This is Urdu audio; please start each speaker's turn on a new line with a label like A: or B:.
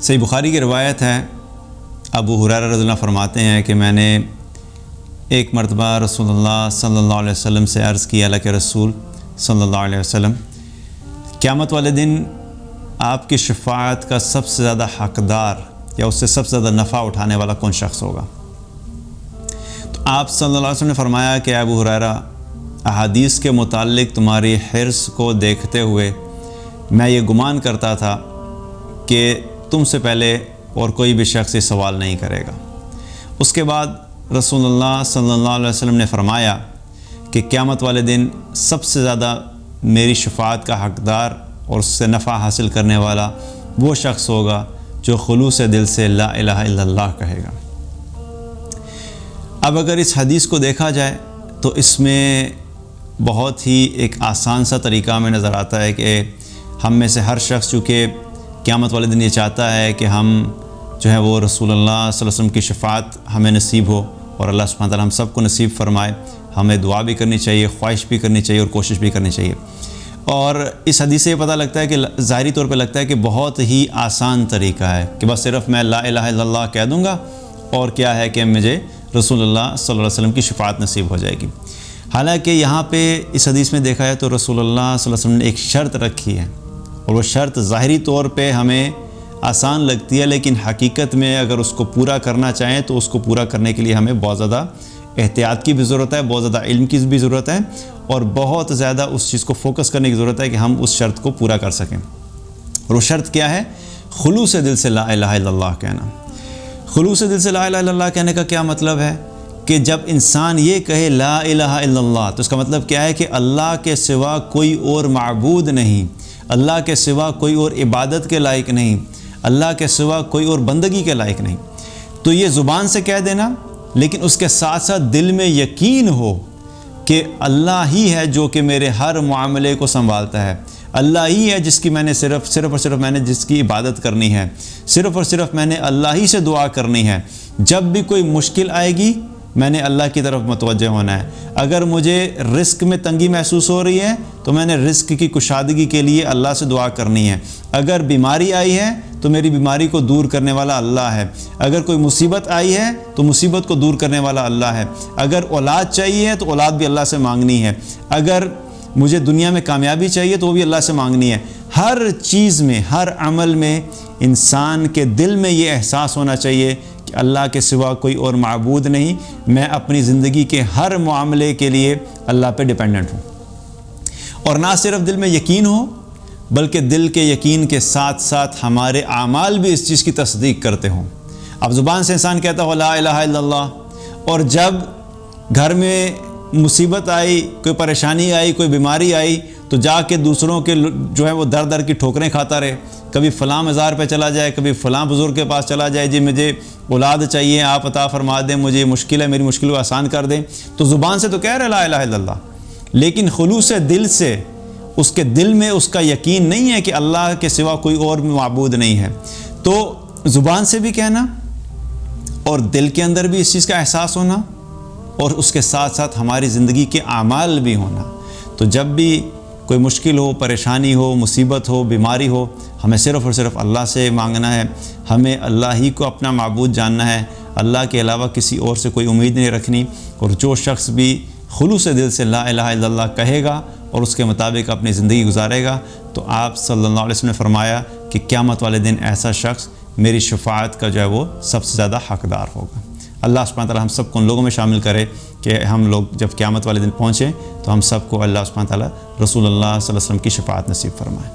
A: صحیح بخاری کی روایت ہے، ابو ہریرہ رضی اللہ فرماتے ہیں کہ میں نے ایک مرتبہ رسول اللہ صلی اللہ علیہ وسلم سے عرض کی، اللہ کے رسول صلی اللہ علیہ وسلم، قیامت والے دن آپ کی شفاعت کا سب سے زیادہ حقدار یا اس سے سب سے زیادہ نفع اٹھانے والا کون شخص ہوگا؟ تو آپ صلی اللہ علیہ وسلم نے فرمایا کہ ابو ہریرہ، احادیث کے متعلق تمہاری حرص کو دیکھتے ہوئے میں یہ گمان کرتا تھا کہ تم سے پہلے اور کوئی بھی شخص یہ سوال نہیں کرے گا۔ اس کے بعد رسول اللہ صلی اللہ علیہ وسلم نے فرمایا کہ قیامت والے دن سب سے زیادہ میری شفاعت کا حقدار اور اس سے نفع حاصل کرنے والا وہ شخص ہوگا جو خلوص دل سے لا الہ الا اللہ کہے گا۔ اب اگر اس حدیث کو دیکھا جائے تو اس میں بہت ہی ایک آسان سا طریقہ ہمیں نظر آتا ہے کہ ہم میں سے ہر شخص چونکہ قیامت والے دن یہ چاہتا ہے کہ ہم جو ہے وہ رسول اللہ صلی اللہ علیہ وسلم کی شفاعت ہمیں نصیب ہو، اور اللہ سبحانہ تعالیٰ ہم سب کو نصیب فرمائے۔ ہمیں دعا بھی کرنی چاہیے، خواہش بھی کرنی چاہیے اور کوشش بھی کرنی چاہیے۔ اور اس حدیث سے یہ پتہ لگتا ہے کہ ظاہری طور پہ لگتا ہے کہ بہت ہی آسان طریقہ ہے کہ بس صرف میں لا الہ الا اللہ کہہ دوں گا اور کیا ہے کہ مجھے رسول اللہ صلی اللہ علیہ وسلم کی شفاعت نصیب ہو جائے گی۔ حالانکہ یہاں پہ اس حدیث میں دیکھا ہے تو رسول اللہ صلی اللہ علیہ وسلم نے ایک شرط رکھی ہے، اور وہ شرط ظاہری طور پہ ہمیں آسان لگتی ہے، لیکن حقیقت میں اگر اس کو پورا کرنا چاہیں تو اس کو پورا کرنے کے لیے ہمیں بہت زیادہ احتیاط کی بھی ضرورت ہے، بہت زیادہ علم کی بھی ضرورت ہے، اور بہت زیادہ اس چیز کو فوکس کرنے کی ضرورت ہے کہ ہم اس شرط کو پورا کر سکیں۔ اور وہ شرط کیا ہے؟ خلوص دل سے لا الہ الا اللہ کہنا۔ خلوص دل سے لا الہ الا اللہ کہنے کا کیا مطلب ہے؟ کہ جب انسان یہ کہے لا الہ الا اللہ تو اس کا مطلب کیا ہے کہ اللہ کے سوا کوئی اور معبود نہیں، اللہ کے سوا کوئی اور عبادت کے لائق نہیں، اللہ کے سوا کوئی اور بندگی کے لائق نہیں۔ تو یہ زبان سے کہہ دینا، لیکن اس کے ساتھ ساتھ دل میں یقین ہو کہ اللہ ہی ہے جو کہ میرے ہر معاملے کو سنبھالتا ہے، اللہ ہی ہے جس کی میں نے صرف اور صرف میں نے جس کی عبادت کرنی ہے، صرف اور صرف میں نے اللہ ہی سے دعا کرنی ہے۔ جب بھی کوئی مشکل آئے گی میں نے اللہ کی طرف متوجہ ہونا ہے۔ اگر مجھے رزق میں تنگی محسوس ہو رہی ہے تو میں نے رزق کی کشادگی کے لیے اللہ سے دعا کرنی ہے۔ اگر بیماری آئی ہے تو میری بیماری کو دور کرنے والا اللہ ہے۔ اگر کوئی مصیبت آئی ہے تو مصیبت کو دور کرنے والا اللہ ہے۔ اگر اولاد چاہیے تو اولاد بھی اللہ سے مانگنی ہے۔ اگر مجھے دنیا میں کامیابی چاہیے تو وہ بھی اللہ سے مانگنی ہے۔ ہر چیز میں، ہر عمل میں انسان کے دل میں یہ احساس ہونا چاہیے کہ اللہ کے سوا کوئی اور معبود نہیں، میں اپنی زندگی کے ہر معاملے کے لیے اللہ پہ ڈیپینڈنٹ ہوں۔ اور نہ صرف دل میں یقین ہو بلکہ دل کے یقین کے ساتھ ساتھ ہمارے اعمال بھی اس چیز کی تصدیق کرتے ہوں۔ اب زبان سے انسان کہتا ہو لا الہ الا اللہ، اور جب گھر میں مصیبت آئی، کوئی پریشانی آئی، کوئی بیماری آئی تو جا کے دوسروں کے جو ہے وہ در در کی ٹھوکریں کھاتا رہے، کبھی فلاں مزار پہ چلا جائے، کبھی فلاں بزرگ کے پاس چلا جائے، جی مجھے اولاد چاہیے، آپ عطا فرما دیں، مجھے یہ مشکل ہے، میری مشکل کو آسان کر دیں۔ تو زبان سے تو کہہ رہے لا الہ الا اللہ، لیکن خلوص دل سے اس کے دل میں اس کا یقین نہیں ہے کہ اللہ کے سوا کوئی اور معبود نہیں ہے۔ تو زبان سے بھی کہنا اور دل کے اندر بھی اس چیز کا احساس ہونا، اور اس کے ساتھ ساتھ ہماری زندگی کے اعمال بھی ہونا۔ تو جب بھی کوئی مشکل ہو، پریشانی ہو، مصیبت ہو، بیماری ہو، ہمیں صرف اور صرف اللہ سے مانگنا ہے، ہمیں اللہ ہی کو اپنا معبود جاننا ہے، اللہ کے علاوہ کسی اور سے کوئی امید نہیں رکھنی۔ اور جو شخص بھی خلوص دل سے لا الہ الا اللہ کہے گا اور اس کے مطابق اپنی زندگی گزارے گا تو آپ صلی اللہ علیہ وسلم نے فرمایا کہ قیامت والے دن ایسا شخص میری شفاعت کا جو ہے وہ سب سے زیادہ حقدار ہوگا۔ اللہ سبحانہ تعالیٰ ہم سب کو ان لوگوں میں شامل کرے کہ ہم لوگ جب قیامت والے دن پہنچیں تو ہم سب کو اللہ سبحانہ تعالیٰ رسول اللہ صلی اللہ علیہ وسلم کی شفاعت نصیب فرمائے۔